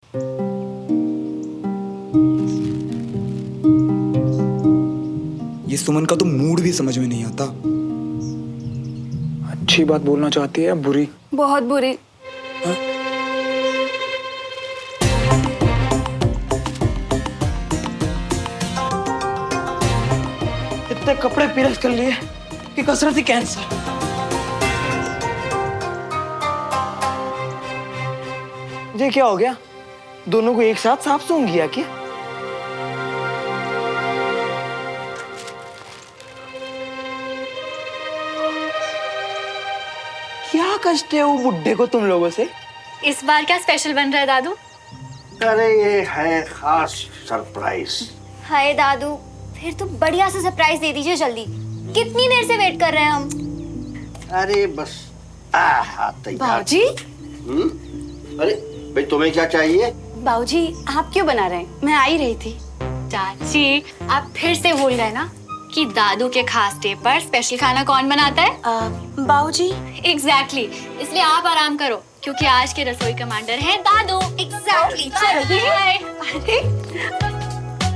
ये सुमन का तो मूड भी समझ में नहीं आता। अच्छी बात बोलना चाहती है या बुरी? बहुत बुरी। हाँ? इतने कपड़े प्रेस कर लिए कि कसरत ही कैंसर। ये क्या हो गया? दोनों को एक साथ सांप सूंघ गया क्या? क्या कष्ट है वो बुड्ढे को तुम लोगों से? इस बार क्या स्पेशल बन रहा है दादू? अरे ये है खास सरप्राइज। हाय दादू, फिर तो बढ़िया सा सरप्राइज दे दीजिए जल्दी। कितनी देर से वेट कर रहे हैं हम। अरे बस तैयार। बाबूजी। अरे भाई तुम्हें क्या चाहिए? बाबूजी आप क्यों बना रहे हैं? मैं आ ही रही थी। चाची आप फिर से भूल गए ना कि दादू के खास डे पर स्पेशल खाना कौन बनाता है? बाबूजी। एग्जैक्टली, इसलिए आप आराम करो क्योंकि आज के रसोई कमांडर हैं दादू। एग्जैक्टली। चलिए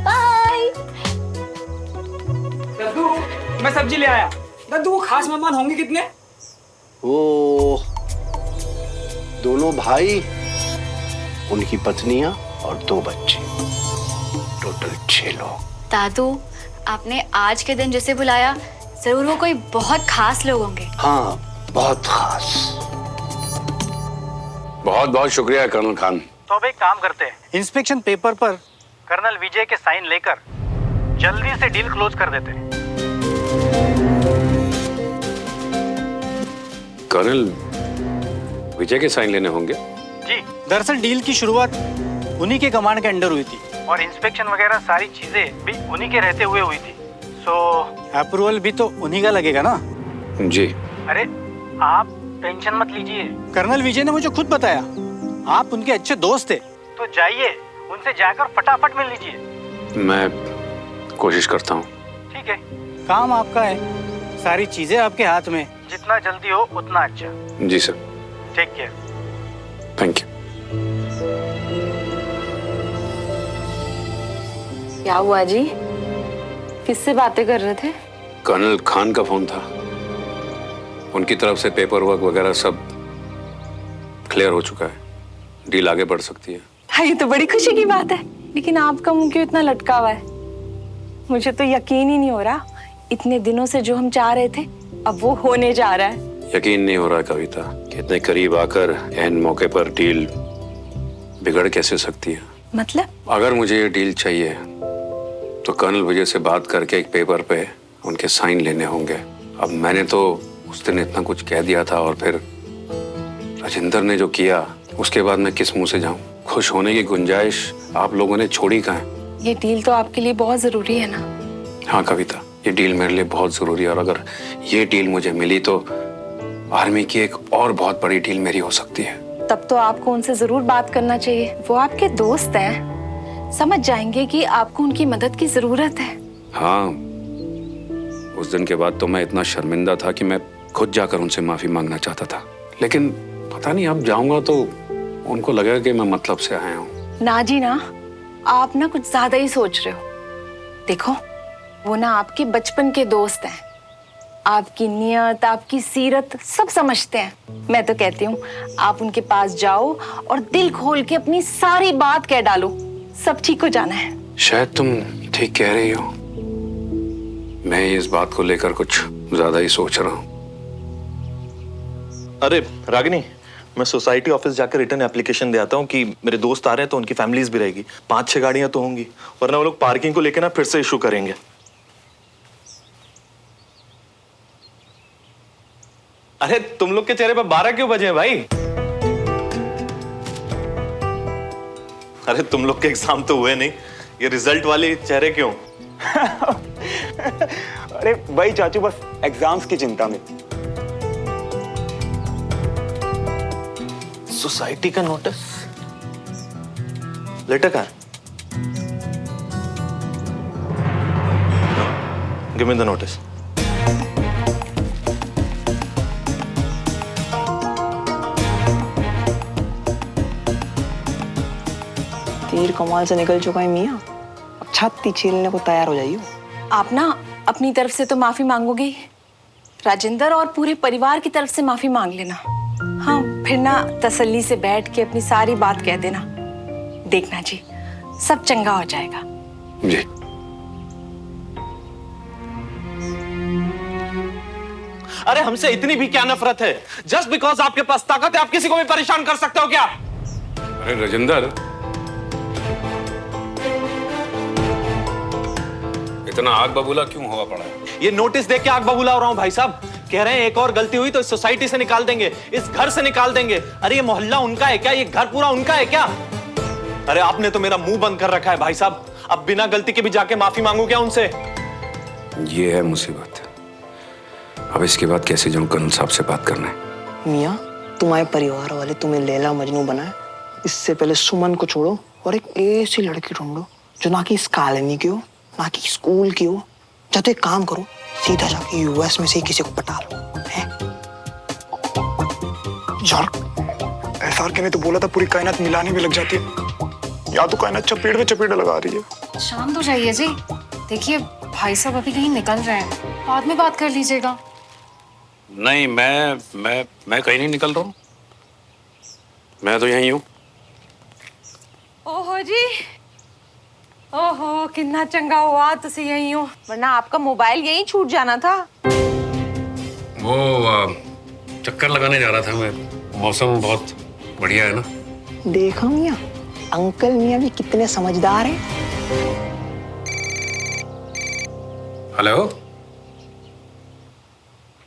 बाय। दद्दू, मैं सब्जी ले आया। दद्दू, वो खास मेहमान होंगे कितने? वो दोनों भाई, उनकी पत्नियां और 2 बच्चे, टोटल 6 लोग। दादू आपने आज के दिन जिसे बुलाया जरूर वो कोई बहुत खास लोग होंगे। हाँ, बहुत खास। बहुत बहुत शुक्रिया कर्नल खान। तो अब एक काम करते हैं, इंस्पेक्शन पेपर पर कर्नल विजय के साइन लेकर जल्दी से डील क्लोज कर देते हैं। कर्नल विजय के साइन लेने होंगे? जी, दरअसल डील की शुरुआत उन्हीं के कमांड के अंडर हुई थी और इंस्पेक्शन वगैरह सारी चीजें भी उन्हीं के रहते हुए हुई थी। सो अप्रूवल भी तो उन्हीं का लगेगा ना? जी। अरे आप टेंशन मत लीजिए, कर्नल विजय ने मुझे खुद बताया आप उनके अच्छे दोस्त थे, तो जाइए उनसे जाकर फटाफट मिल लीजिए। मैं कोशिश करता हूँ। ठीक है, काम आपका है, सारी चीजें आपके हाथ में, जितना जल्दी हो उतना अच्छा। जी sir. Take care. Thank you. क्या हुआ जी? किससे बातें कर रहे थे? कर्नल खान का फोन था। उनकी तरफ से पेपर वर्क वगैरह सब क्लियर हो चुका है, डील आगे बढ़ सकती है। हाँ, ये तो बड़ी खुशी की बात है। लेकिन आपका मुंह क्यों इतना लटका हुआ है? मुझे तो यकीन ही नहीं हो रहा, इतने दिनों से जो हम चाह रहे थे अब वो होने जा रहा है। यकीन नहीं हो रहा कविता कि इतने करीब आकर एन मौके पर डील बिगड़ कैसे सकती है। मतलब? अगर मुझे ये डील चाहिए तो कर्नल विजय से बात करके एक पेपर पे उनके साइन लेने होंगे। अब मैंने तो उस दिन इतना कुछ कह दिया था और फिर राजेंद्र ने जो किया उसके बाद मैं किस मुंह से जाऊं? खुश होने की गुंजाइश आप लोगों ने छोड़ी कहाँ है? ये डील तो आपके लिए बहुत जरूरी है ना? हाँ कविता, ये डील मेरे लिए बहुत जरूरी है और अगर ये डील मुझे मिली तो आर्मी की एक और बहुत बड़ी डील मेरी हो सकती है। तब तो आपको उनसे जरूर बात करना चाहिए, वो आपके दोस्त हैं, समझ जाएंगे कि आपको उनकी मदद की जरूरत है। हाँ, उस दिन के बाद तो मैं इतना शर्मिंदा था कि मैं खुद जाकर उनसे माफी मांगना चाहता था, लेकिन पता नहीं अब जाऊंगा तो उनको लगेगा कि मैं मतलब से आया हूँ। ना जी ना, आप ना कुछ ज्यादा ही सोच रहे हो। देखो, वो ना आपके बचपन के दोस्त हैं, आपकी नियत, आपकी सीरत सब समझते हैं। मैं तो कहती हूँ आप उनके पास जाओ और दिल खोल के अपनी सारी बात कह डालो, सब ठीक हो जाना है। शायद तुम ठीक कह रही हो, मैं इस बात को लेकर कुछ ज्यादा ही सोच रहा हूँ। अरे रागिनी, मैं सोसाइटी ऑफिस जाकर रिटर्न एप्लीकेशन दे आता हूँ कि मेरे दोस्त आ रहे हैं तो उनकी फैमिलीज भी रहेगी, 5-6 गाड़ियां तो होंगी, वरना वो लोग पार्किंग को लेकर ना फिर से इशू करेंगे। अरे तुम लोग के चेहरे पर 12 क्यों बजे हैं भाई? अरे तुम लोग के एग्जाम तो हुए नहीं, ये रिजल्ट वाले चेहरे क्यों? अरे भाई चाचू, बस एग्जाम्स की चिंता में। सोसाइटी का नोटिस लेटर कहाँ है? Give me the notice. तीर कमाल से निकल चुका है मियाँ, अब छाती छीलने को तैयार हो जाइए। आप ना अपनी तरफ से तो माफी मांगोगे ही, राजेंद्र और पूरे परिवार की तरफ से माफी मांग लेना। हाँ, फिर ना तसल्ली से बैठ के अपनी सारी बात कह देना। देखना जी, सब चंगा हो जाएगा। जी। अरे हमसे इतनी भी क्या नफरत है? जस्ट बिकॉज आपके पास ताकत है आप किसी को भी परेशान कर सकते हो क्या? अरे राजेंद्र, इतना आग बबूला क्यों हुआ पड़ा है? ये नोटिस देख के आग बबूला हो रहा हूँ भाई साहब। कह रहे हैं एक और गलती हुई तो इस सोसाइटी से निकाल देंगे, इस घर से निकाल देंगे। अरे ये मोहल्ला उनका है क्या? ये घर पूरा उनका है क्या? अरे आपने तो मेरा मुंह बंद कर रखा है भाई साहब। अब बिना गलती के भी जाके माफी मांगू क्या उनसे? ये है मुसीबत। अब इसके बाद कैसे जाऊं कर्नल साहब से बात करने? मियाँ, तुम्हारे परिवार वाले तुम्हें लैला मजनू बनाए, इससे पहले सुमन को छोड़ो और एक ऐसी लड़की ढूंढो जो ना कि इस कॉलोनी की हो, ना कि स्कूल की हो। या तो एक काम करो, सीधा जाके यूएस में से ही किसी को पटा लो। हैं? यार, एसआर के ने तो बोला था पूरी कायनात मिलाने में लग जाती है, या तो कायनात चपेट में चपेट लगा रही है। शांत हो जाइए जी। देखिए भाई साहब अभी कहीं निकल रहे हैं, बाद में बात कर लीजिएगा। नहीं, मैं कहीं नहीं निकल रहा हूँ, मैं तो यहीं हूँ। ओहो जी, ओहो कितना चंगा हुआ तुसी यहीं हो, वरना आपका मोबाइल यहीं छूट जाना था। वो चक्कर लगाने जा रहा था मैं। मौसम बहुत बढ़िया है ना। देखा मियाँ, अंकल मियाँ भी कितने समझदार हैं। हेलो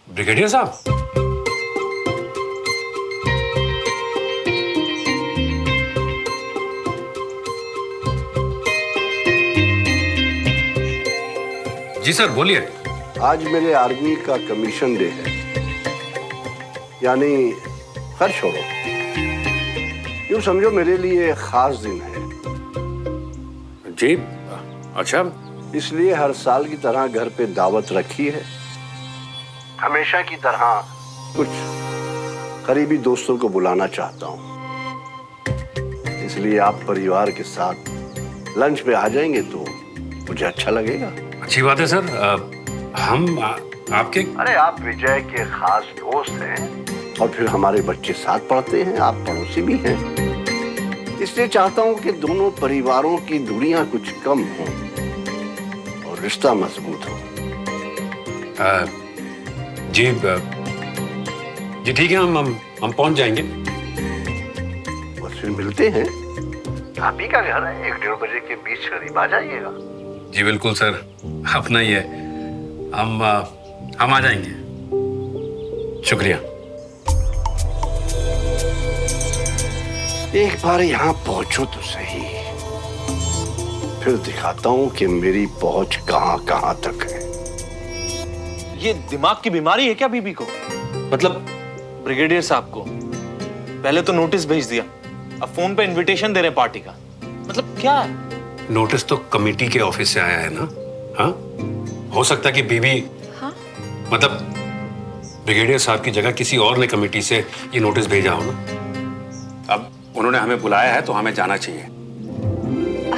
ब्रिगेडियर साहब। जी सर, बोलिए। आज मेरे आर्मी का कमीशन डे है, यानी खैर छोड़ो, यूं समझो मेरे लिए खास दिन है। जी अच्छा। इसलिए हर साल की तरह घर पे दावत रखी है। हमेशा की तरह कुछ करीबी दोस्तों को बुलाना चाहता हूँ, इसलिए आप परिवार के साथ लंच पे आ जाएंगे तो मुझे अच्छा लगेगा। अच्छी बात है सर। हम आपके, अरे आप विजय के खास दोस्त हैं और फिर हमारे बच्चे साथ पढ़ते हैं, आप पड़ोसी भी हैं, इसलिए चाहता हूँ कि दोनों परिवारों की दूरियां कुछ कम हों और रिश्ता मजबूत हो। जी ठीक है, हम पहुंच जाएंगे। और फिर मिलते हैं। आप ही का घर है, 1-1:30 बजे के बीच करीब आ जाइएगा। जी बिल्कुल सर, अपना ही है। हम आ जाएंगे। शुक्रिया। एक बार यहाँ पहुंचो तो सही, फिर दिखाता हूँ कि मेरी पहुंच कहाँ कहाँ तक है। ये दिमाग की बीमारी है क्या बीबी को? मतलब ब्रिगेडियर साहब को पहले तो नोटिस भेज दिया, अब फोन पे इनविटेशन दे रहे पार्टी का। मतलब क्या है? नोटिस तो कमेटी के ऑफिस से आया है ना। हाँ, हो सकता है कि बीबी, हाँ? मतलब ब्रिगेडियर साहब की जगह किसी और ने कमेटी से ये नोटिस भेजा हो ना। अब उन्होंने हमें बुलाया है तो हमें जाना चाहिए।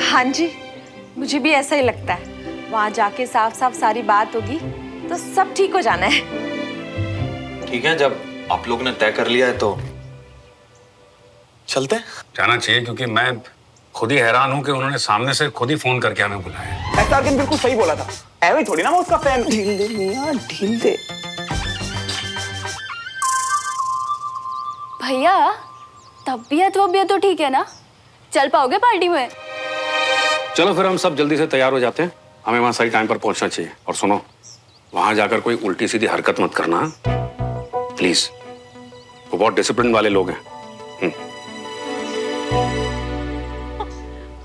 हाँ जी, मुझे भी ऐसा ही लगता है। वहां जाके साफ साफ सारी बात होगी तो सब ठीक हो जाना है। ठीक है, जब आप लोग ने तय कर लिया है तो चलते हैं। जाना चाहिए, क्योंकि मैं खुद ही हैरान हूं कि उन्होंने सामने से खुद ही फोन करके हमें बुलाया। एसआर के बिल्कुल सही बोला था, ऐਵੇਂ थोड़ी ना मैं उसका फैन। ढील दे मियाँ, ढील दे। भैया तबीयत वबीयत तो ठीक है ना? चल पाओगे पार्टी में? चलो फिर हम सब जल्दी से तैयार हो जाते हैं, हमें वहां सही टाइम पर पहुंचना चाहिए। और सुनो, वहां जाकर कोई उल्टी सीधी हरकत मत करना प्लीज। वो बहुत डिसिप्लिन वाले लोग हैं।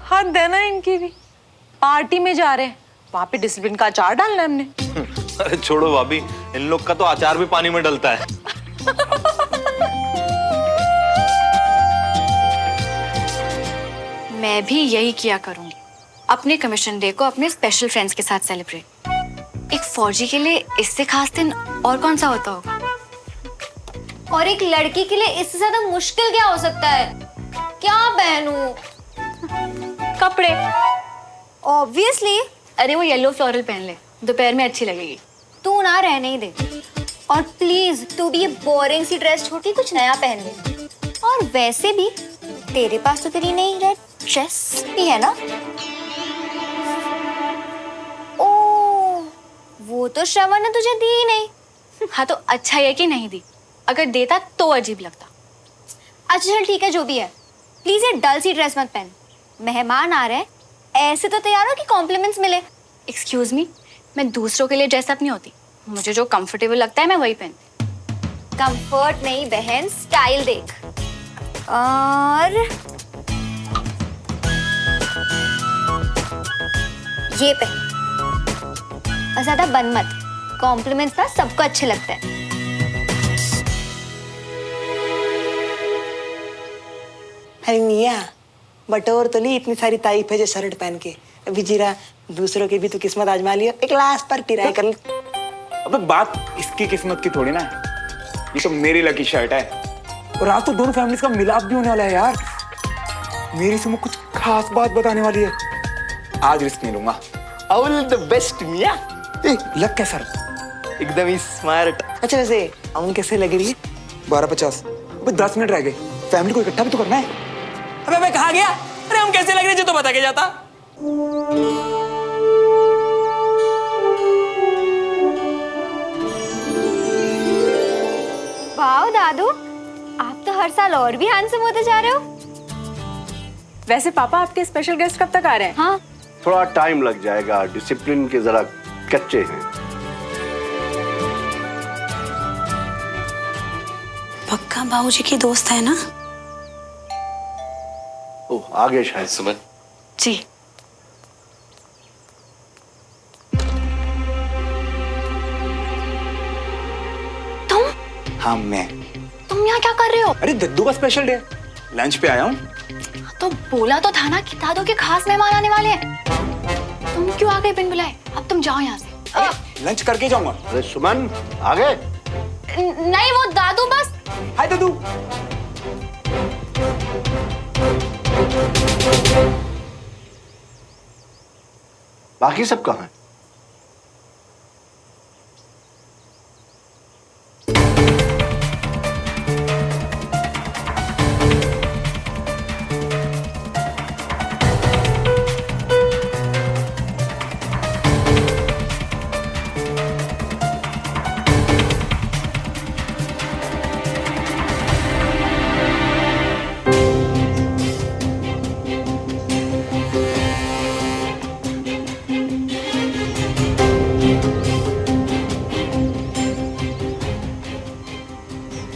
हद है ना इनकी भी, पार्टी में जा रहे हैं, वहां पे डिसिप्लिन का अचार डालना है हमने। अरे छोड़ो भाभी, इन लोग का तो अचार भी पानी में डलता है। मैं भी यही किया करूंगी, अपने कमीशन डे को अपने स्पेशल फ्रेंड्स के साथ सेलिब्रेट। एक फौजी के लिए इससे खास दिन और कौन सा होता होगा? और एक लड़की के लिए इससे ज्यादा मुश्किल क्या हो सकता है? क्या बहनू। कपड़े ऑब्वियसली। अरे वो येलो फ्लोरल पहन ले, दोपहर में अच्छी लगेगी। तू ना रहने ही दे। और प्लीज तू भी ये बोरिंग सी ड्रेस छोड़ के कुछ नया पहन ले। और वैसे भी तेरे पास तो तेरी नई रेड ड्रेस भी है ना। ओ, वो तो श्रवण ने तुझे दी ही नहीं। हाँ तो अच्छा है कि नहीं दी, अगर देता तो अजीब लगता। अच्छा चल ठीक है, जो भी है, प्लीज ये डल सी ड्रेस मत पहन। मेहमान आ रहे हैं, ऐसे तो तैयार हो कि कॉम्प्लीमेंट्स मिले। एक्सक्यूज मी, मैं दूसरों के लिए ड्रेस अप नहीं होती, मुझे जो कंफर्टेबल लगता है मैं वही पहनती। कंफर्ट नहीं बहन, स्टाइल देख। और ये पहन, और ज्यादा बन मत, कॉम्प्लीमेंट्स ना सबको अच्छे लगते हैं। अरे मिया, बटोर तो ली इतनी सारी तारीफ है जो शर्ट पहन के। अभी जीरा दूसरों की भी तो किस्मत आजमा लियो, एक लास्ट पर ट्राई कर ली। अबे बात इसकी किस्मत की थोड़ी ना है, ये तो मेरी लकी शर्ट है। और आज तो दोनों फैमिलीज का मिलाप भी होने वाला है यार। मेरी सुमो कुछ खास बात बताने वाली है, आज रिस्क नहीं लूंगा। ऑल द बेस्ट मिया। लग कैसा रहा? एकदम ही स्मार्ट। अच्छा वैसे अमन कैसे लग रही है? 12:50। अबे 10 मिनट रह गए, फैमिली को इकट्ठा भी तो करना है। अबे मैं कहाँ गया? अरे हम कैसे लग रहे जो तो बता के जाता। वाह दादू, आप तो हर साल और भी हैंडसम होते जा रहे हो। वैसे पापा आपके स्पेशल गेस्ट कब तक आ रहे हैं? हाँ थोड़ा टाइम लग जाएगा, डिसिप्लिन के जरा कच्चे हैं। पक्का बाबूजी की दोस्त है ना? ओह आगे शायद। सुमन जी। हाँ मैं। तुम यहाँ क्या कर रहे हो? अरे दद्दू का स्पेशल डे, लंच पे आया हूँ। तो बोला तो था ना कि दादू के खास मेहमान आने वाले हैं। तुम क्यों आ गए बिन बुलाए? अब तुम जाओ यहाँ से। लंच करके जाऊंगा। अरे सुमन आगे। नहीं वो दादू बस। हाय दद्दू। बाकी सब कहाँ हैं?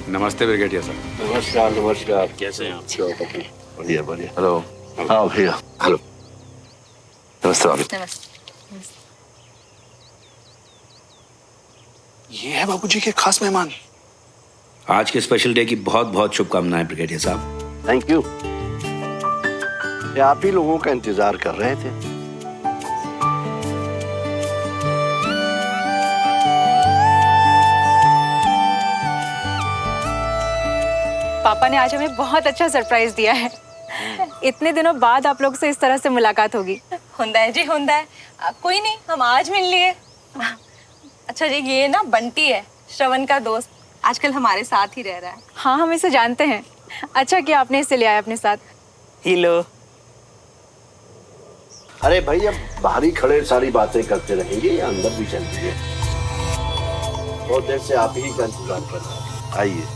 नमस्ते ब्रिगेडियर सर। नमस्कार नमस्कार। कैसे हैं आप? बढ़िया बढ़िया। हेलो। हाँ भैया। हेलो। नमस्ते भाभी। ये है बाबूजी के खास मेहमान। आज के स्पेशल डे की बहुत बहुत शुभकामनाएं ब्रिगेडियर साहब। Thank you. ये आप ही लोगों का इंतजार कर रहे थे। पापा ने आज हमें बहुत अच्छा सरप्राइज दिया है। इतने दिनों बाद आप लोग से इस तरह से मुलाकात होगी। होंदा है जी, होंदा है। कोई नहीं, हम आज मिल लिए। अच्छा जी, ये ना बंटी है, श्रवण का दोस्त, आजकल हमारे साथ ही रह रहा है। हाँ हम इसे जानते हैं। अच्छा किया आपने इसे ले आया अपने साथ। हेलो। अरे भाई अब बाहर ही खड़े सारी बातें करते रहेंगे या अंदर भी चलेंगे? बहुत देर से आप ही का इंतजार कर रहे हैं, आइए।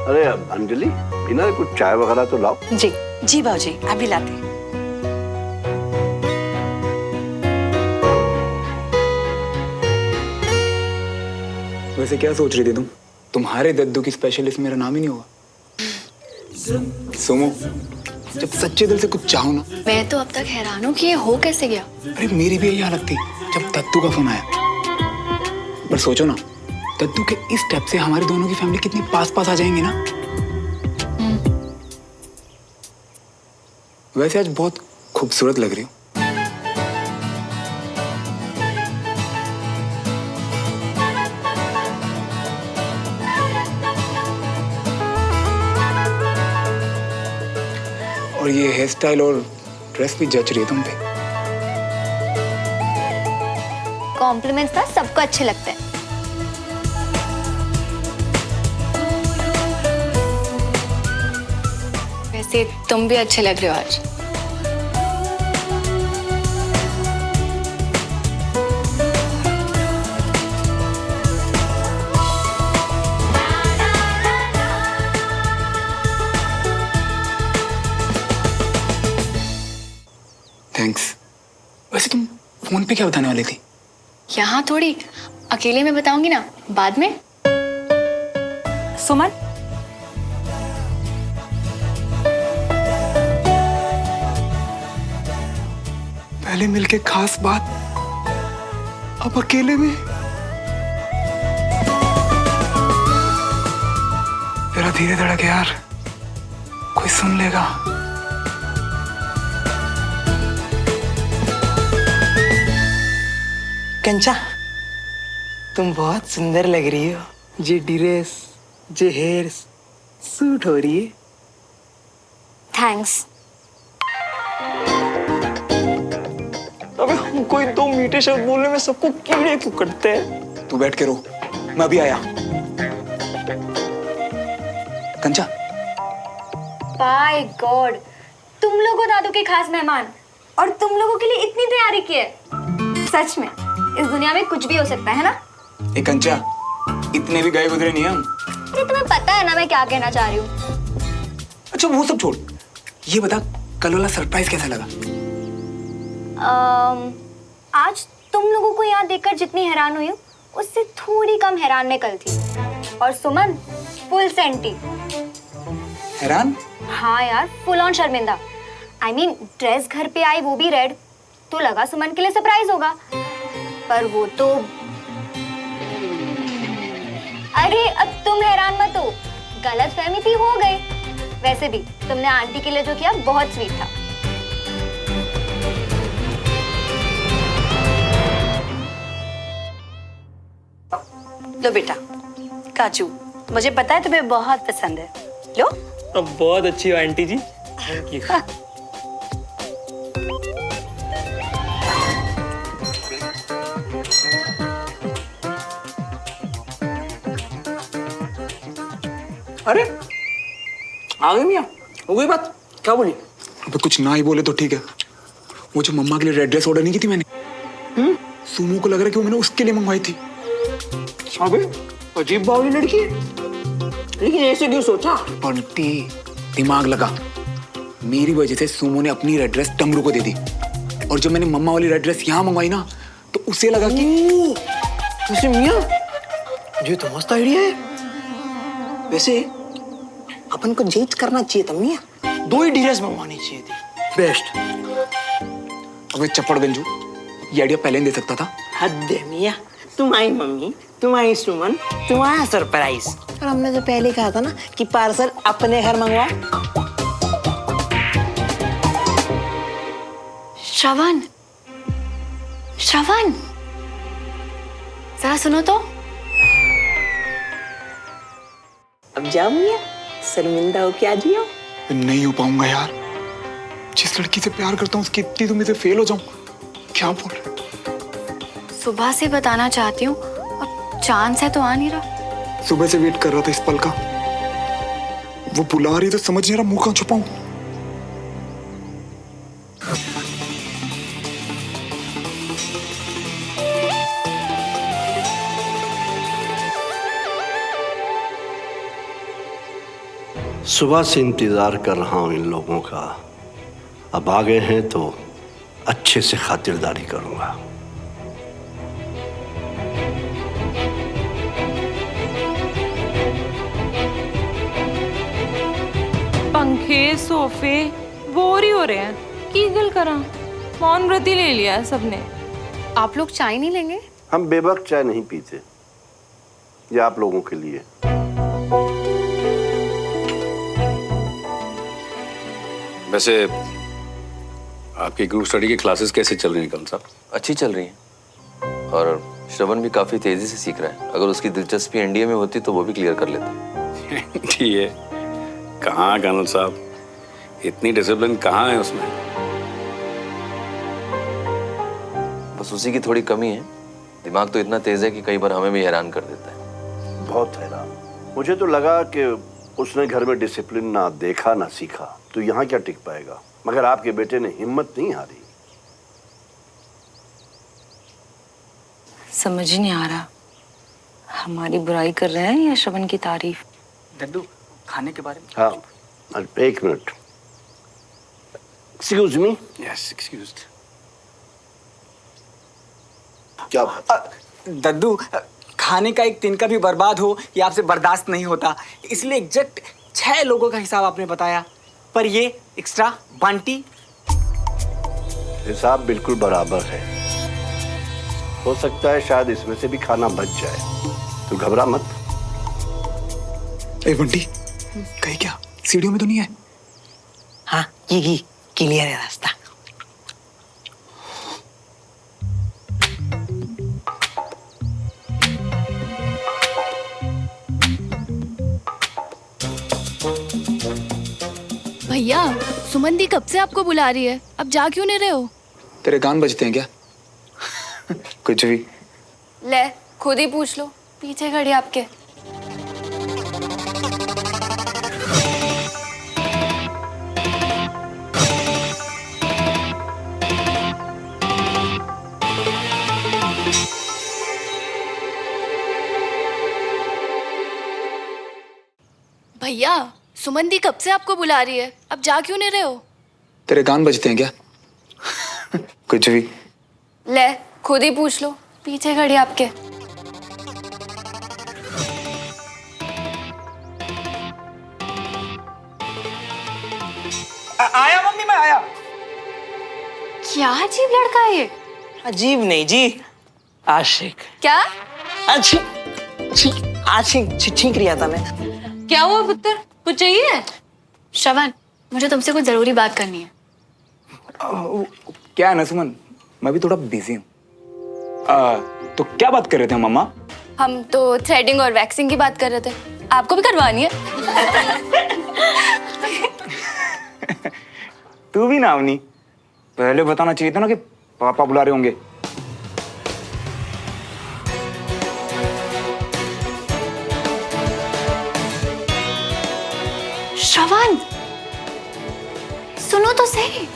अरे अंजलि, बिना कुछ चाय वगैरह तो लाओ। जी जी बाबूजी, अभी लाते हैं। वैसे क्या सोच रही थी तुम? तुम्हारे दद्दू की स्पेशल लिस्ट मेरा नाम ही नहीं होगा। सुमो, जब सच्चे दिल से कुछ चाहो ना। मैं तो अब तक हैरान हूँ कि ये हो कैसे गया। अरे मेरी भी यही हालत थी जब दद्दू का फोन आया। पर सोचो ना, दद्दू के इस स्टेप से हमारी दोनों की फैमिली कितनी पास पास आ जाएंगी ना। वैसे आज बहुत खूबसूरत लग रही हो। और ये हेयर स्टाइल और ड्रेस भी जच रही है तुम पे। कॉम्प्लीमेंट्स ना सबको अच्छे लगते हैं। वैसे तुम भी अच्छे लग रहे हो आज। थैंक्स। वैसे तुम फोन पे क्या बताने वाली थी? यहाँ थोड़ी, अकेले में बताऊंगी ना बाद में। सुमन, पहले मिलके खास बात, अब अकेले में। जरा धीरे धड़क यार, कोई सुन लेगा। कंचा, तुम बहुत सुंदर लग रही हो। जे ड्रेस, जे हेयर सूट हो रही है। थैंक्स। अबे हमको इन 2 मीठे शब्द बोलने में सबको कीड़े क्यों कटते हैं? तू बैठ के रो, मैं अभी आया। कंचा, बाय गॉड, तुम लोग हो दादू के खास मेहमान और तुम लोगों के लिए इतनी तैयारी की है। सच में इस दुनिया में कुछ भी हो सकता है ना? ए कंचा, इतने भी गए गुजरे नहीं हम। अरे तुम्हें पता है ना मैं क्या कहना चाह रही हूँ। अच्छा वो सब छोड़, ये बता कल वाला सरप्राइज कैसा लगा? आज तुम लोगों को यहाँ देखकर जितनी हैरान हुई हूँ उससे थोड़ी कम हैरान मैं कल थी। और सुमन फुल सेंटी। हैरान? हाँ यार, फुल ऑन शर्मिंदा। I mean, ड्रेस घर पे आई वो भी रेड, तो लगा सुमन के लिए सरप्राइज होगा, पर वो तो। अरे अब तुम हैरान मत हो, गलत फहमी थी, हो गई। वैसे भी तुमने आंटी के लिए जो किया बहुत स्वीट था। लो बेटा, काजू, मुझे पता है तुम्हें बहुत पसंद है। लो। अब बहुत अच्छी हो आंटी जी। Thank you. अरे आ गई मियाँ, हो गई बात? क्या बोली? अबे कुछ ना ही बोले तो ठीक है। वो जो मम्मा के लिए रेड ड्रेस ऑर्डर नहीं की थी मैंने, सुमो को लग रहा है कि वो मैंने उसके लिए मंगवाई थी। अबे अजीब बावली लड़की है, लेकिन ऐसे क्यों सोचा? बंटी, दिमाग लगा। मेरी वजह से सुमो ने अपनी रेड ड्रेस टमरू को दे दी, और जब मैंने मम्मा वाली रेड ड्रेस यहाँ मंगवाई ना, तो उसे लगा कि वैसे मियाँ ये तो मस्त आइडिया है। वैसे अपन को जेज करना चाहिए था मियाँ, 2 ही ड्रेस मंगवानी चाहिए थी। बेस्ट। अबे चप्पड़ गंजू, ये आइडिया पहले नहीं दे सकता था। हद है मियाँ, तुम्हारी मम्मी, तुम्हारी सुमन, तुम्हारा सरप्राइज। और हमने जो पहले कहा था ना कि पार्सल अपने घर मंगवाओ। श्रवण, श्रवण, जरा सुनो तो। अब जाओ मियाँ, शर्मिंदा हो क्या जियो? नहीं हो पाऊंगा यार, जिस लड़की से प्यार करता हूँ उसकी इतनी तुम इसे फेल हो जाऊं, क्या बोल रहे? सुबह से बताना चाहती हूँ, अब चांस है तो आ नहीं रहा। सुबह से वेट कर रहा था इस पल का, वो बुला रही तो समझ नहीं रहा मुंह कहाँ छुपाऊं। सुबह से इंतजार कर रहा हूं इन लोगों का, अब आ गए हैं तो अच्छे से खातिरदारी करूंगा। पंखे सोफे बोर ही हो रहे हैं, कीगल करा, मौन व्रत ही ले लिया है सबने। आप लोग चाय नहीं लेंगे? हम बेवक्त चाय नहीं पीते, ये आप लोगों के लिए। वैसे आपकी ग्रुप स्टडी की क्लासेस कैसे चल रही हैं कल साहब? अच्छी चल रही हैं, और श्रवण भी काफी तेजी से सीख रहा है। अगर उसकी दिलचस्पी एनडीए में होती तो वो भी क्लियर कर लेता। ठीक है। कहाँ कर्नल साहब, इतनी डिसिप्लिन कहाँ है उसमें? बस उसी की थोड़ी कमी है। दिमाग तो इतना तेज है कि कई बार हमें भी हैरान कर देता है। बहुत हैरान। मुझे तो लगा कि उसने घर में डिसिप्लिन ना देखा ना सीखा, तो यहाँ क्या टिक पाएगा। मगर आपके बेटे ने हिम्मत नहीं हारी। समझ ही नहीं आ रहा, हमारी बुराई कर रहे हैं या श्रवण की तारीफ। दद्दू खाने के बारे में। हाँ, एक minute. Excuse me. Yes, excused. क्या दद्दू, खाने का एक तिनका भी बर्बाद हो ये आपसे बर्दाश्त नहीं होता, इसलिए एग्जैक्ट 6 लोगों का हिसाब आपने बताया, पर ये एक्स्ट्रा बंटी। हिसाब बिल्कुल बराबर है। हो सकता है शायद इसमें से भी खाना बच जाए, तो घबरा मत। ए बंटी, कहीं क्या सीढ़ियों में तो नहीं है? हाँ, ये क्लियर है रास्ता। भैया, सुमन दी कब से आपको बुला रही है, अब जा क्यों नहीं रहे हो? तेरे कान बजते हैं क्या? कुछ भी। ले, खुद ही पूछ लो, पीछे खड़ी आपके। भैया, सुमन दी कब से आपको बुला रही है, अब जा क्यों नहीं रहे हो? तेरे कान बजते हैं क्या? कुछ भी। ले, खुद ही पूछ लो, पीछे खड़ी आपके। आया मम्मी, मैं आया। क्या अजीब लड़का है ये? अजीब नहीं जी, आशिक। क्या? आशिक छींक रिया था मैं। क्या हुआ पुत्र, कुछ चाहिए? श्रवण, मुझे तुमसे कुछ जरूरी बात करनी है। क्या है ना सुमन, मैं भी थोड़ा बिजी हूँ। तो क्या बात कर रहे थे मम्मा? हम तो थ्रेडिंग और वैक्सिंग की बात कर रहे थे, आपको भी करवानी है? तू भी ना अवनी, पहले बताना चाहिए था ना कि पापा बुला रहे होंगे। श्रवण, सुनो तो सही।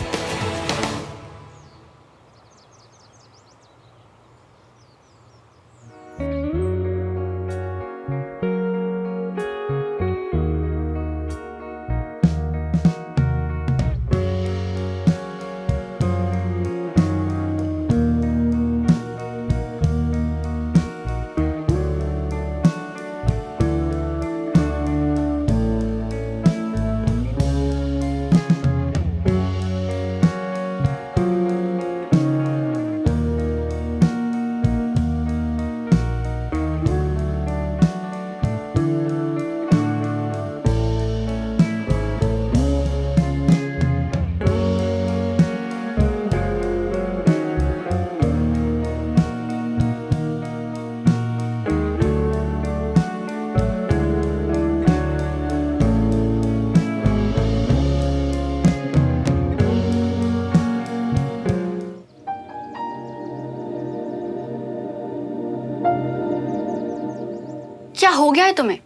क्या हो गया है तुम्हें?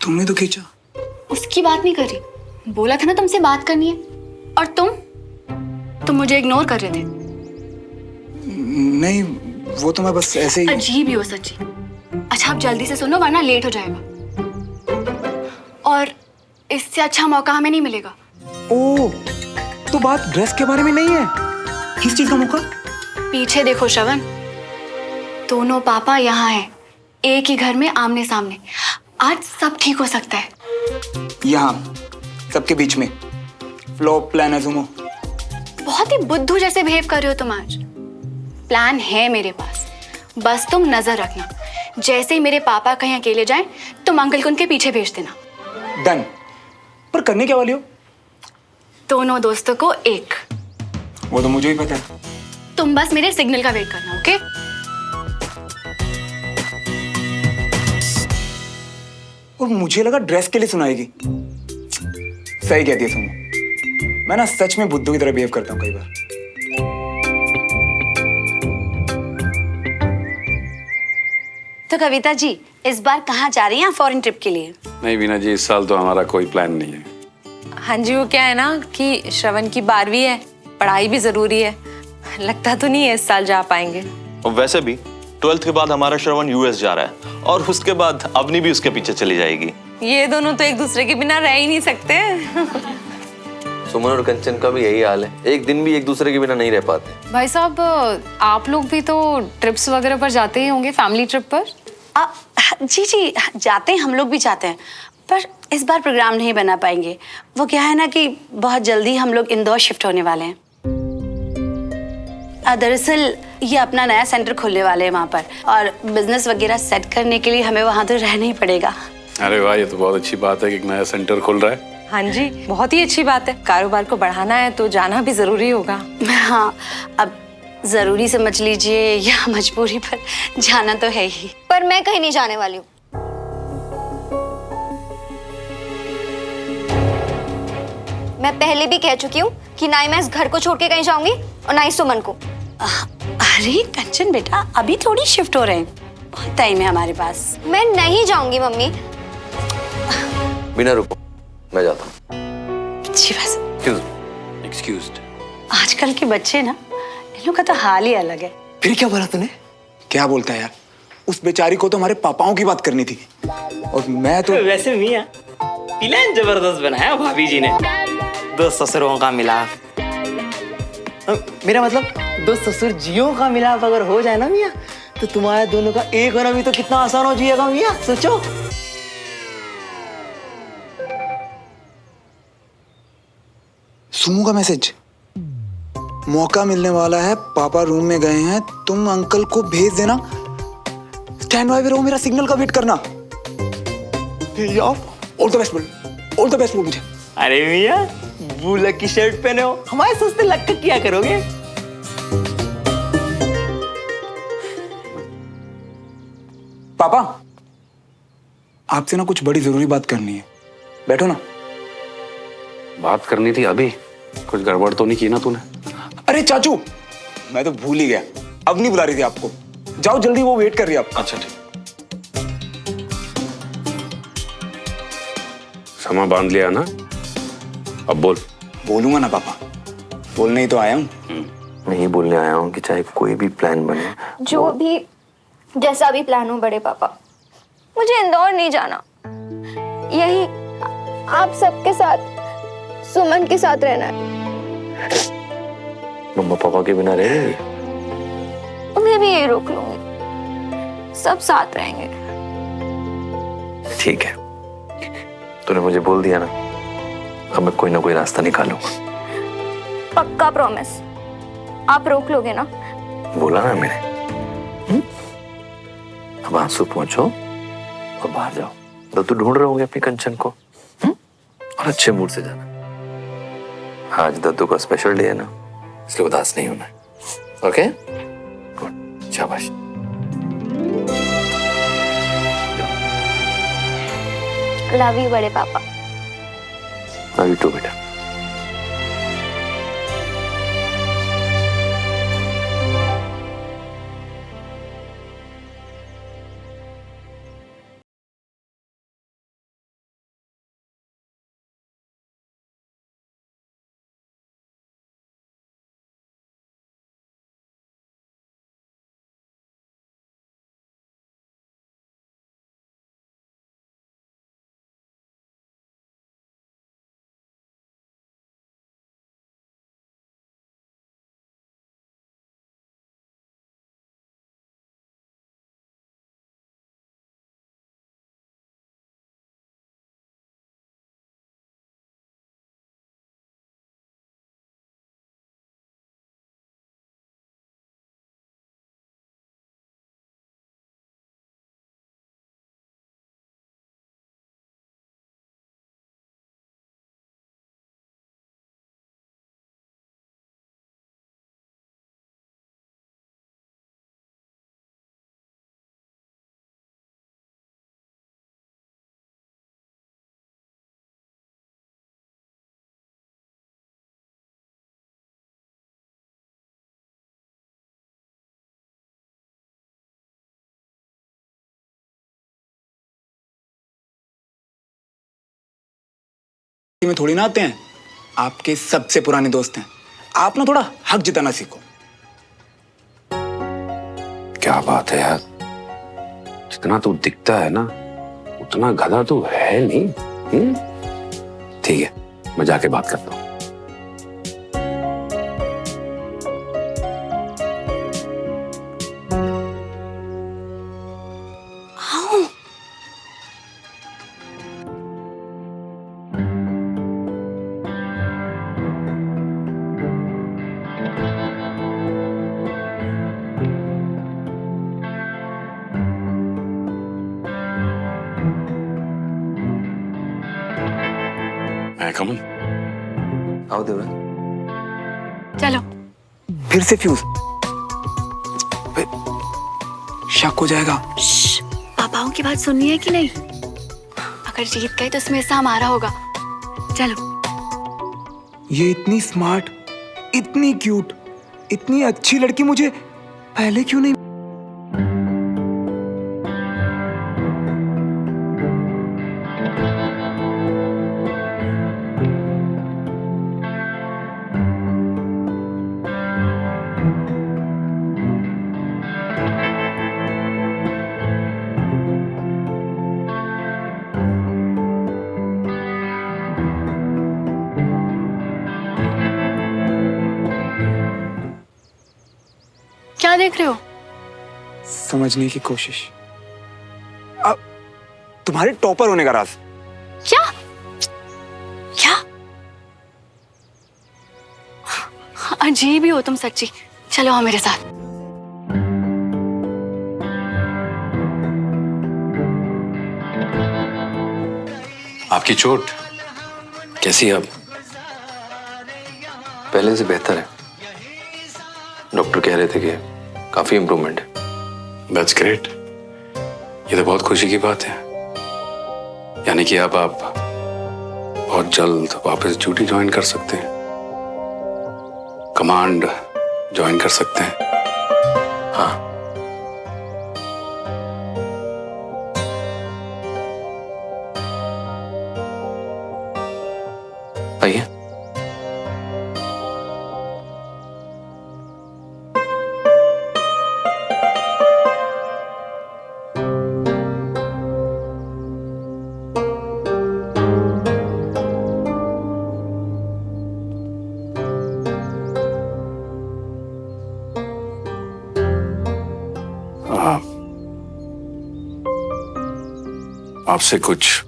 तुमने तो खींचा। उसकी बात नहीं करी, बोला था ना तुमसे बात करनी है। और तुम मुझे इग्नोर कर रहे थे। नहीं, वो तो मैं बस ऐसे ही। अजीब ही हो सच्ची। अच्छा, आप जल्दी से सुनो वरना लेट हो जाएगा, और इससे अच्छा मौका हमें नहीं मिलेगा। ओ, तो बात ड्रेस के बारे में नहीं है। किस चीज का मौका? पीछे देखो श्रवण, दोनों पापा यहाँ हैं, एक ही घर में आमने सामने। आज सब ठीक हो सकता है। यहाँ सबके बीच में फ्लॉप प्लान है सुमो। बहुत ही बुद्धू जैसे बिहेव कर रहे हो तुम आज। प्लान है मेरे पास, बस तुम नजर रखना। जैसे ही मेरे पापा कहीं अकेले जाएं, तुम अंकल को उनके पीछे भेज देना। डन। पर करने क्या वाली हो? दोनों दोस्तों को एक। वो तो मुझे ही पता है। तुम बस मेरे सिग्नल का वेट करना, ओके? और मुझे लगा ड्रेस के लिए सुनाएगी। सही कहती है सुमो, मैं ना सच में बुद्धू की तरह बिहेव करता हूँ कई बार। तो कविता जी, इस बार कहाँ जा रही हैं फॉरेन ट्रिप के लिए? नहीं वीना जी, इस साल तो हमारा कोई प्लान नहीं है। हाँ जी, वो क्या है ना कि श्रवण की 12वीं है, पढ़ाई भी जरूरी है। लगता तो नहीं है इस साल जा पाएंगे। और वैसे भी 12th के बाद हमारा श्रवण यूएस जा रहा है और उसके बाद अवनी भी उसके पीछे चली जाएगी। ये दोनों तो एक दूसरे के बिना रह ही नहीं सकते। सुमन और कंचन का भी यही हाल है, एक दिन भी एक दूसरे के बिना नहीं रह पाते। भाई साहब, आप लोग भी तो ट्रिप्स वगैरह पर जाते ही होंगे, फैमिली ट्रिप पर? जी जी, जाते हैं, हम लोग भी जाते हैं, पर इस बार प्रोग्राम नहीं बना पाएंगे। वो क्या है ना कि बहुत जल्दी हम लोग इंदौर शिफ्ट होने वाले हैं। दरअसल ये अपना नया सेंटर खोलने वाले हैं वहाँ पर, और बिजनेस वगैरह सेट करने के लिए हमें वहाँ तो रहना ही पड़ेगा। अरे वाह, ये तो बहुत अच्छी बात है कि एक नया सेंटर खुल रहा है। हाँ जी, बहुत ही अच्छी बात है। कारोबार को बढ़ाना है तो जाना भी जरूरी होगा। हाँ, अब जरूरी समझ लीजिए या मजबूरी, पर जाना तो है ही। पर मैं कहीं नहीं जाने वाली हूँ। मैं पहले भी कह चुकी हूँ कि ना ही मैं इस घर को छोड़ के कहीं जाऊंगी और ना ही सुमन को। अरे कंचन बेटा, अभी थोड़ी शिफ्ट हो रहे हैं, बहुत टाइम है हमारे पास। मैं नहीं जाऊंगी मम्मी। बिना रुको, मैं जाता हूँ। जी बस। एक्सक्यूज्ड। आजकल के बच्चे ना, इन लोग का तो हाल ही अलग है। फिर क्या बोला तूने? क्या बोलता है यार, उस बेचारी को तो हमारे पापाओं की बात करनी थी, और मैं तो वैसे मियां, प्लान जबरदस्त बनाया भाभी जी ने। दो ससुरों का मिलाप, मेरा मतलब दो ससुर जियों का मिलाप अगर हो जाए ना मियां, तो तुम्हारे दोनों का एक होना भी तो कितना आसान हो जाएगा मियां, सोचो। सुमू का मैसेज, मौका मिलने वाला है, पापा रूम में गए हैं, तुम अंकल को भेज देना, स्टैंड बाय पे रहो, मेरा सिग्नल का वेट करना। ऑल द बेस्ट बोल, ऑल द बेस्ट बोल मुझे। अरे मियां, बुलक की शर्ट पहने हो, हमारे सस्ते लग कर क्या करोगे? पापा, आपसे ना कुछ बड़ी जरूरी बात करनी है, बैठो ना। बात करनी थी अभी, कुछ गड़बड़ तो नहीं की ना तूने? अरे चाचू, मैं तो भूल ही गया, अब नहीं बुला रही थी आपको, जाओ जल्दी, वो वेट कर रही है आपको। अच्छा ठीक। समा बांध लिया ना, अब बोल। बोलूंगा ना पापा, बोलने ही तो आया हूँ। मैं ही बोलने आया हूँ कि चाहे कोई भी प्लान बने, जो भी जैसा भी प्लान हो बड़े पापा, मुझे इंदौर नहीं जाना। यही आप सबके साथ, सुमन के साथ रहना है। मम्मा पापा के बिना रहेंगे? उन्हें भी यही रोक लूंगी, सब साथ रहेंगे। ठीक है, तूने मुझे बोल दिया ना, अब मैं कोई ना कोई रास्ता निकालूंगा। पक्का प्रॉमिस, आप रोक लोगे ना? बोला ना मैंने। अब आंसू पहुंचो और बाहर जाओ, तो तू ढूंढ रहे होंगे अपनी कंचन को। और अच्छे मूड से जाना, आज दद्दू का स्पेशल डे है ना, इसलिए उदास नहीं होना। ओके, गुड, शाबाश। लव यू बड़े पापा। लव यू टू बेटा। में थोड़ी ना आते हैं, आपके सबसे पुराने दोस्त हैं। आप ना थोड़ा हक जताना सीखो। क्या बात है यार, जितना तू दिखता है ना उतना गधा तू है नहीं। ठीक है, मैं जाके बात करता हूँ। कमन, आओ देवराज। चलो। फिर से फ्यूज, शक हो जाएगा। पापाओं की बात सुननी है कि नहीं? अगर जीत गए तो उसमें हिस्सा हमारा होगा। चलो। ये इतनी स्मार्ट, इतनी क्यूट, इतनी अच्छी लड़की मुझे पहले क्यों नहीं? क्या देख रहे हो? समझने की कोशिश। अब तुम्हारे टॉपर होने का राज। क्या? क्या? अजीब ही हो तुम सच्ची। चलो आओ मेरे साथ। आपकी चोट कैसी है अब? पहले से बेहतर है। डॉक्टर कह रहे थे कि काफी इम्प्रूवमेंट है। That's great. ये तो बहुत खुशी की बात है। यानी कि अब आप बहुत जल्द वापस ड्यूटी ज्वाइन कर सकते हैं, कमांड ज्वाइन कर सकते हैं। हाँ, आइए। आपसे कुछ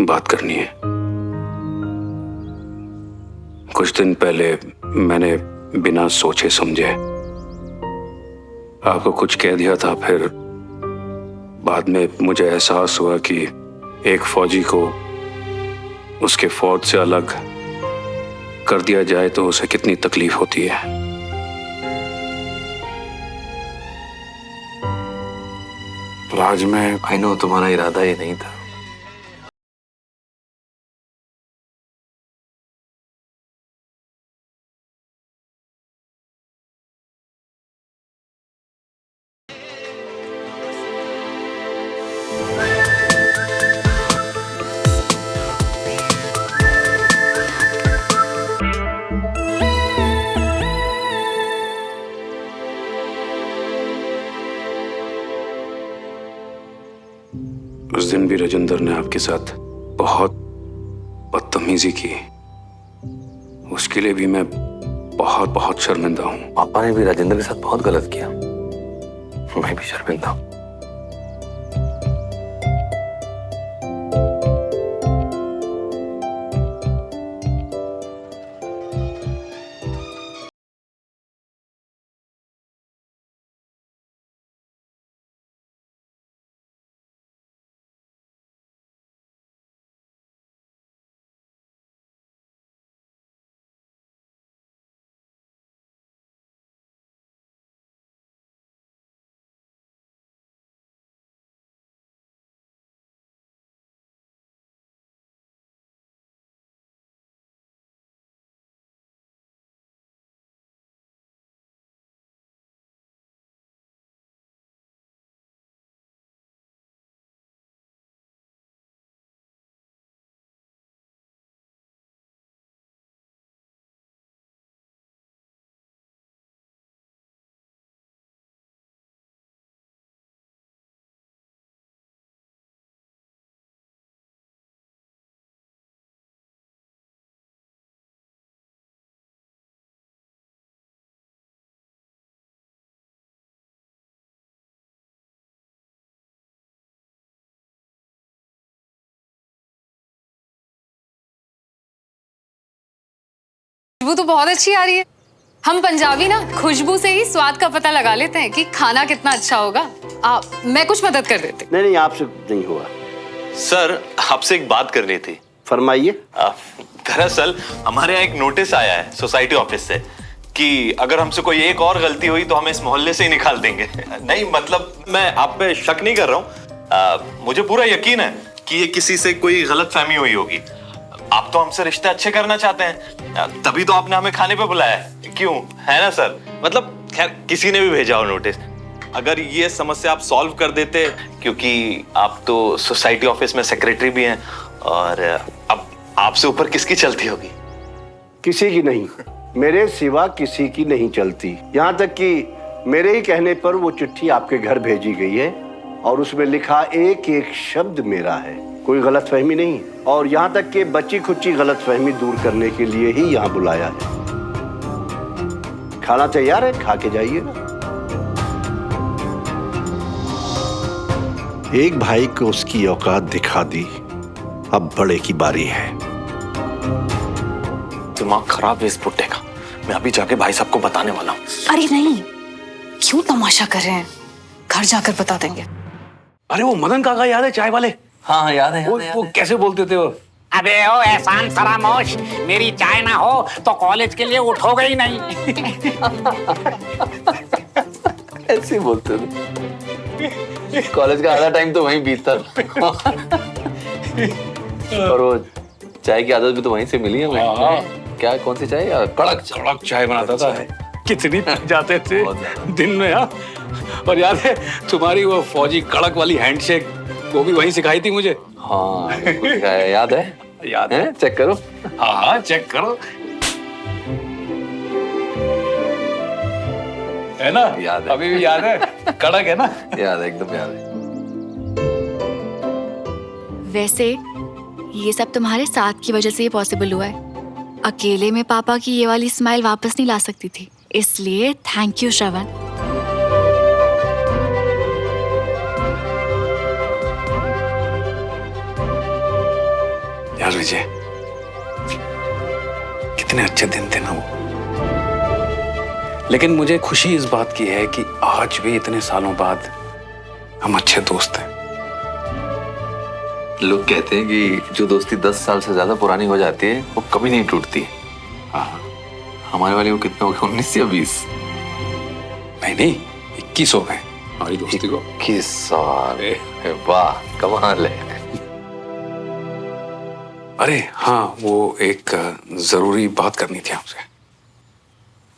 बात करनी है। कुछ दिन पहले मैंने बिना सोचे समझे आपको कुछ कह दिया था। फिर बाद में मुझे एहसास हुआ कि एक फौजी को उसके फौज से अलग कर दिया जाए तो उसे कितनी तकलीफ होती है। आज मैं आई नो तुम्हारा इरादा ये नहीं था। उस दिन भी राजेंद्र ने आपके साथ बहुत बदतमीजी की। उसके लिए भी मैं बहुत बहुत शर्मिंदा हूं। पापा ने भी राजेंद्र के साथ बहुत गलत किया। मैं भी शर्मिंदा हूं। खुशबू तो बहुत अच्छी आ रही है। हम पंजाबी ना खुशबू से ही स्वाद का पता लगा लेते हैं कि खाना कितना अच्छा होगा। मैं कुछ मदद कर देती। नहीं, आपसे नहीं हुआ। सर, आपसे एक बात करनी थी। फरमाइए। दरअसल हमारे यहाँ एक नोटिस आया है सोसाइटी ऑफिस से कि अगर हमसे कोई एक और गलती हुई तो हमें इस मोहल्ले से ही निकाल देंगे। नहीं मतलब मैं आप पे शक नहीं कर रहा हूँ, मुझे पूरा यकीन है कि ये किसी से कोई गलतफहमी हुई होगी। आप तो हमसे रिश्ते अच्छे करना चाहते हैं, तभी तो आपने हमें खाने पे बुलाया है, क्यों? है ना सर? मतलब खैर किसी ने भी भेजा हो नोटिस, अगर ये समस्या आप सॉल्व कर देते, क्योंकि आप तो सोसाइटी ऑफिस में सेक्रेटरी भी हैं और अब आपसे ऊपर किसकी चलती होगी? किसी की नहीं, मेरे सिवा किसी की नहीं चलती। यहाँ तक कि मेरे ही कहने पर वो चिट्ठी आपके घर भेजी गई है और उसमें लिखा एक एक शब्द मेरा है, कोई गलतफहमी नहीं। और यहाँ तक कि बच्ची खुच्ची गलतफहमी दूर करने के लिए ही यहाँ बुलाया है। खाना तैयार है, खा के जाइएगा। एक भाई को उसकी औकात दिखा दी, अब बड़े की बारी है। दिमाग खराब है इस बुड्ढे का, मैं अभी जाके भाई साहब को बताने वाला हूँ। अरे नहीं, क्यों तमाशा कर रहे हैं? घर जाकर बता देंगे। अरे वो मदन काका याद है, चाय वाले? हाँ याद है। वो कैसे बोलते थे वो? अबे ओ एहसान फरामोश, मेरी चाय ना हो तो कॉलेज के लिए उठोगे ही नहीं। ऐसे बोलते थे। कॉलेज का आधा टाइम तो वहीं बीतता था। और वो चाय की आदत भी तो वहीं से मिली है हमें। क्या, कौन सी चाय? कड़क कड़क चाय बनाता था, कितनी पी जाते थे दिन में। हाँ, और याद है तुम्हारी वो फौजी कड़क वाली हैंडशेक, वो भी वहीं सिखाई थी मुझे। हाँ याद है? याद है? चेक करो। हाँ चेक करो, है ना? याद है, अभी भी याद है? कड़क है ना? याद है, एकदम याद है। वैसे ये सब तुम्हारे साथ की वजह से ही पॉसिबल हुआ है। अकेले में पापा की ये वाली स्माइल वापस नहीं ला सकती थी, इसलिए थैंक यू श्रवण। यार विजय, कितने अच्छे दिन थे ना वो। लेकिन मुझे खुशी इस बात की है कि आज भी इतने सालों बाद हम अच्छे दोस्त हैं। लोग कहते हैं कि जो दोस्ती 10 साल से ज्यादा पुरानी हो जाती है वो कभी नहीं टूटती। हाँ, हमारे वाले वो कितने हो गए? 19 या 20? नहीं 21 हो गए हमारी दोस्ती को। 21 साल, वाह कमाल है। अरे हाँ, वो एक जरूरी बात करनी थी आपसे।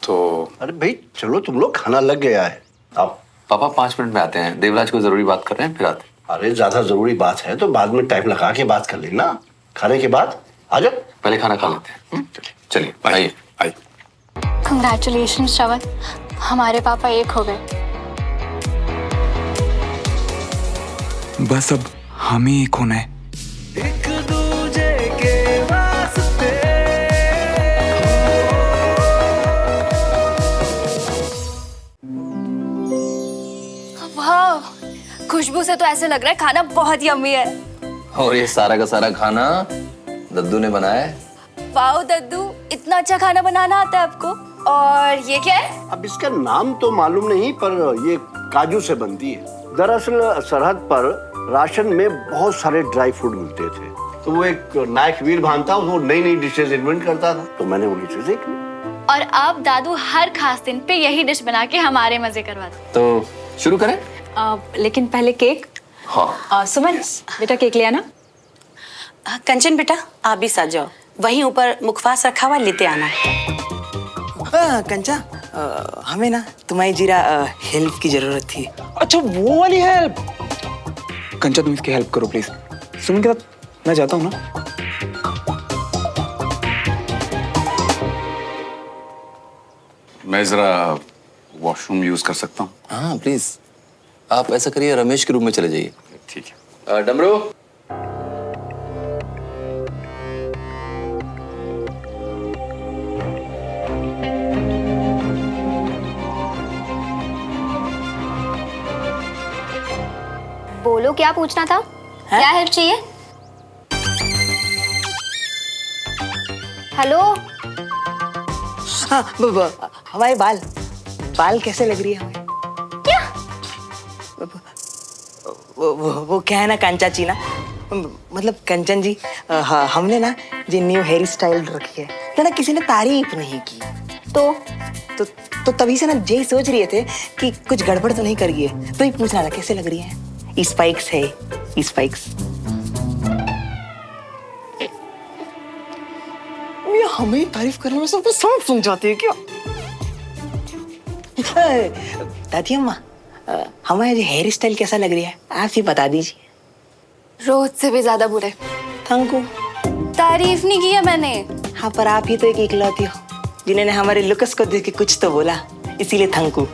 तो अरे भाई चलो, तुम लोग, खाना लग गया है। आओ। पापा 5 मिनट में आते हैं, देवराज को जरूरी बात कर रहे हैं, फिर आते हैं। अरे ज्यादा जरूरी बात है तो बाद में टाइम लगा के बात कर लेना, खाने के बाद आ जाओ। पहले खाना खा लेते हैं। चलिए आइए। कंग्रेचुलेशन श्रवण, हमारे पापा एक हो गए। बस अब हम ही एक होना है। एक दूजे के वास्ते। वाह, खुशबू से तो ऐसे लग रहा है खाना बहुत यम्मी है। और ये सारा का सारा खाना दद्दू ने बनाया है। वाह दद्दू, इतना अच्छा खाना बनाना आता है आपको। और ये क्या है? अब इसका नाम तो मालूम नहीं, पर ये काजू से बनती है। दरअसल सरहद पर राशन में बहुत सारे ड्राई फ्रूट मिलते थे, तो वो एक नायक वीर भान था, वो नई नई डिशेज इन्वेंट करता था, तो मैंने उन्हीं से सीख ली। और अब दादू हर खास दिन पे यही डिश बना के हमारे मजे करवाते। तो शुरू करें? लेकिन पहले केक। हाँ। सुमन बेटा केक ले आना। कंचन बेटा आप भी साथ जाओ, वहीं ऊपर मुखवास रखा हुआ लेते आना। कंचा, हमें ना तुम्हारी जीरा हेल्प की जरूरत थी। अच्छा वो वाली हेल्प? कंचा तुम इसकी हेल्प करो प्लीज। सुमन के साथ मैं जाता हूँ ना। मैं जरा वॉशरूम यूज कर सकता हूँ? हाँ प्लीज। आप ऐसा करिए, रमेश के रूम में चले जाइए। ठीक है। डमरू, बोलो क्या पूछना था? क्या हेल्प चाहिए? हेलो हाँ हमारे बाल कैसे लग रही है हमें? क्या? वो क्या है ना कंचाची ना, मतलब कंचन जी, हमने ना जो न्यू हेयर स्टाइल रखी है तो ना किसी ने तारीफ नहीं की, तो तभी से ना यही सोच रहे थे कि कुछ गड़बड़ तो नहीं कर गई है, तो ही पूछना था कैसे लग रही है। स्पाइक्स है, स्पाइक्स। ये हमें तारीफ करने में सबको सब समझाते हैं क्या? दादी अम्मा, हमारा जो हेयर स्टाइल कैसा लग रही है आप ही बता दीजिए। रोज से भी ज्यादा बुरे। Thank you. तारीफ नहीं किया मैंने। हाँ, पर आप ही तो एक इकलौती हो जिन्होंने हमारे लुक्स को देख के कुछ तो बोला, इसीलिए थैंक यू।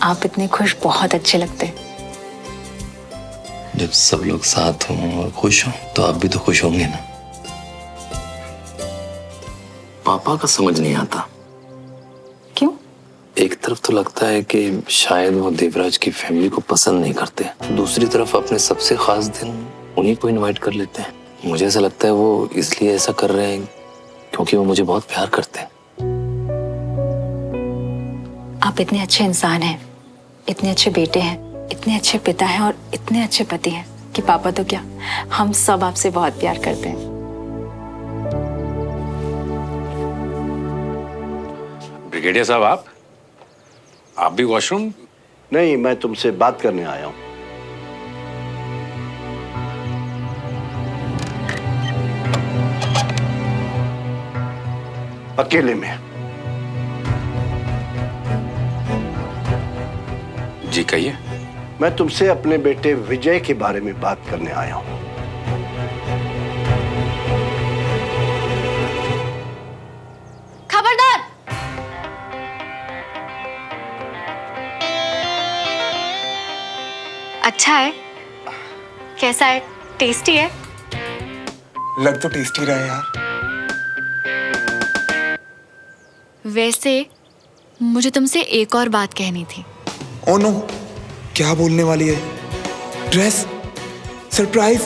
आप इतने खुश बहुत अच्छे लगते हैं। जब सब लोग साथ हों और खुश हों तो आप भी तो खुश होंगे ना। पापा का समझ नहीं आता। क्यों? एक तरफ तो लगता है कि शायद वो देवराज की फैमिली को पसंद नहीं करते, दूसरी तरफ अपने सबसे खास दिन उन्हीं को इनवाइट कर लेते हैं। मुझे ऐसा लगता है वो इसलिए ऐसा कर रहे हैं क्योंकि वो मुझे बहुत प्यार करते हैं। आप इतने अच्छे इंसान हैं, इतने अच्छे बेटे हैं, इतने अच्छे पिता हैं और इतने अच्छे पति हैं कि पापा तो क्या, हम सब आपसे बहुत प्यार करते हैं। ब्रिगेडियर साहब, आप भी वॉशरूम? नहीं, मैं तुमसे बात करने आया हूं। अकेले में। जी कहिए। मैं तुमसे अपने बेटे विजय के बारे में बात करने आया हूं। खबरदार! अच्छा है? कैसा है? टेस्टी है? लग तो टेस्टी रहा है यार। वैसे मुझे तुमसे एक और बात कहनी थी। ओ नो, क्या बोलने वाली है? ड्रेस? सरप्राइज?